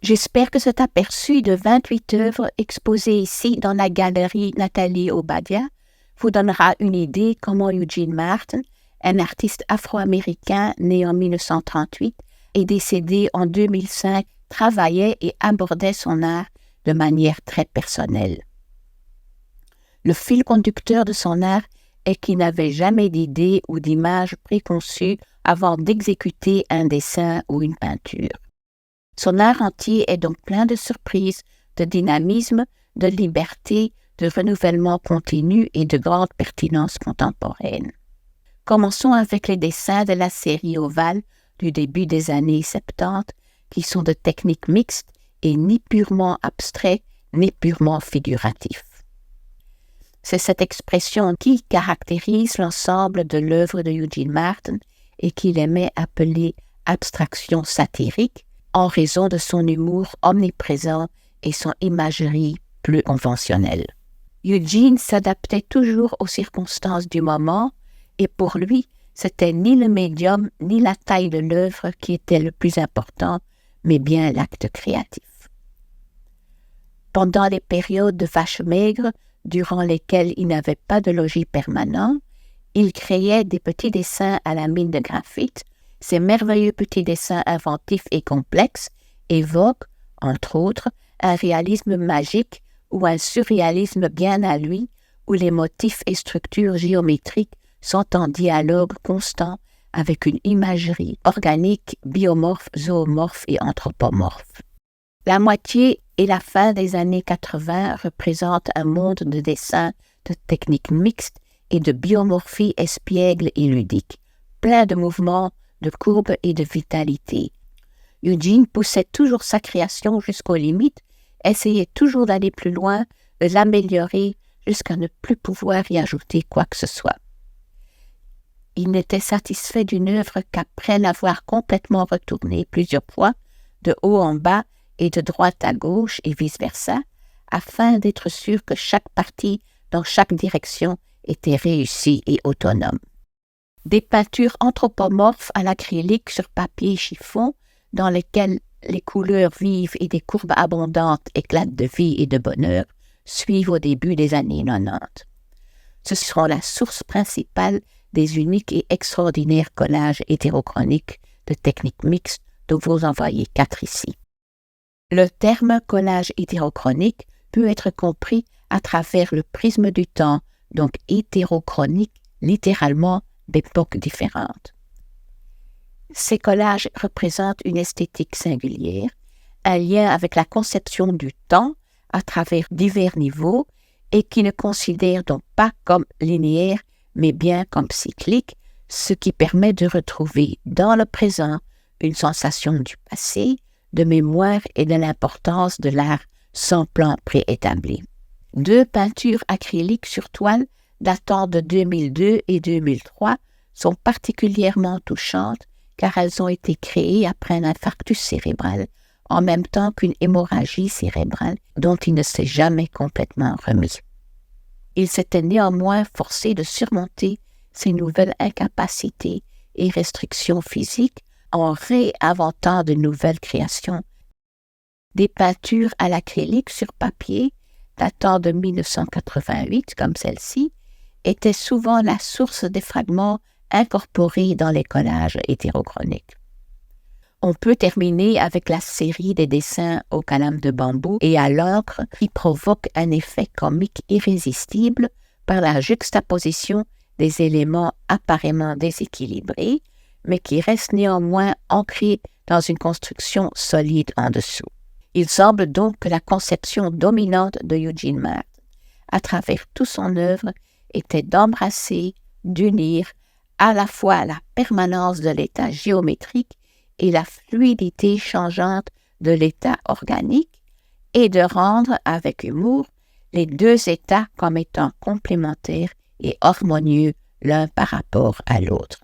J'espère que cet aperçu de 28 œuvres exposées ici dans la galerie Nathalie Obadia vous donnera une idée comment Eugene Martin, un artiste afro-américain né en 1938 et décédé en 2005, travaillait et abordait son art de manière très personnelle. Le fil conducteur de son art est qu'il n'avait jamais d'idée ou d'image préconçue avant d'exécuter un dessin ou une peinture. Son art entier est donc plein de surprises, de dynamisme, de liberté, de renouvellement continu et de grande pertinence contemporaine. Commençons avec les dessins de la série ovale du début des années 70, qui sont de technique mixte et ni purement abstrait, ni purement figuratif. C'est cette expression qui caractérise l'ensemble de l'œuvre de Eugene Martin et qu'il aimait appeler abstraction satirique en raison de son humour omniprésent et son imagerie plus conventionnelle. Eugene s'adaptait toujours aux circonstances du moment et pour lui, c'était ni le médium ni la taille de l'œuvre qui était le plus important, mais bien l'acte créatif. Pendant les périodes de vaches maigres, durant lesquelles il n'avait pas de logis permanent, il créait des petits dessins à la mine de graphite. Ces merveilleux petits dessins inventifs et complexes évoquent, entre autres, un réalisme magique ou un surréalisme bien à lui, où les motifs et structures géométriques sont en dialogue constant avec une imagerie organique, biomorphe, zoomorphe et anthropomorphe. La moitié et la fin des années 80 représentent un monde de dessin, de techniques mixtes et de biomorphie espiègle et ludique, plein de mouvements, de courbes et de vitalité. Eugene poussait toujours sa création jusqu'aux limites, essayait toujours d'aller plus loin, de l'améliorer jusqu'à ne plus pouvoir y ajouter quoi que ce soit. Il n'était satisfait d'une œuvre qu'après l'avoir complètement retournée plusieurs fois, de haut en bas et de droite à gauche et vice-versa, afin d'être sûr que chaque partie dans chaque direction était réussie et autonome. Des peintures anthropomorphes à l'acrylique sur papier chiffon, dans lesquelles les couleurs vives et des courbes abondantes éclatent de vie et de bonheur, suivent au début des années 90. Ce seront la source principale des uniques et extraordinaires collages hétérochroniques de techniques mixtes dont vous en voyez 4 ici. Le terme collage hétérochronique peut être compris à travers le prisme du temps, donc hétérochronique, littéralement d'époques différentes. Ces collages représentent une esthétique singulière, un lien avec la conception du temps à travers divers niveaux et qui ne considèrent donc pas comme linéaire, mais bien comme cyclique, ce qui permet de retrouver dans le présent une sensation du passé, de mémoire et de l'importance de l'art sans plan préétabli. 2 peintures acryliques sur toile datant de 2002 et 2003 sont particulièrement touchantes car elles ont été créées après un infarctus cérébral, en même temps qu'une hémorragie cérébrale dont il ne s'est jamais complètement remis. Il s'était néanmoins forcé de surmonter ces nouvelles incapacités et restrictions physiques en réinventant de nouvelles créations. Des peintures à l'acrylique sur papier, datant de 1988, comme celle-ci, étaient souvent la source des fragments incorporés dans les collages hétérochroniques. On peut terminer avec la série des dessins au calame de bambou et à l'encre qui provoquent un effet comique irrésistible par la juxtaposition des éléments apparemment déséquilibrés, mais qui restent néanmoins ancrés dans une construction solide en dessous. Il semble donc que la conception dominante de Eugene Martin, à travers toute son œuvre, était d'embrasser, d'unir à la fois la permanence de l'état géométrique et la fluidité changeante de l'état organique, et de rendre avec humour les 2 états comme étant complémentaires et harmonieux l'un par rapport à l'autre.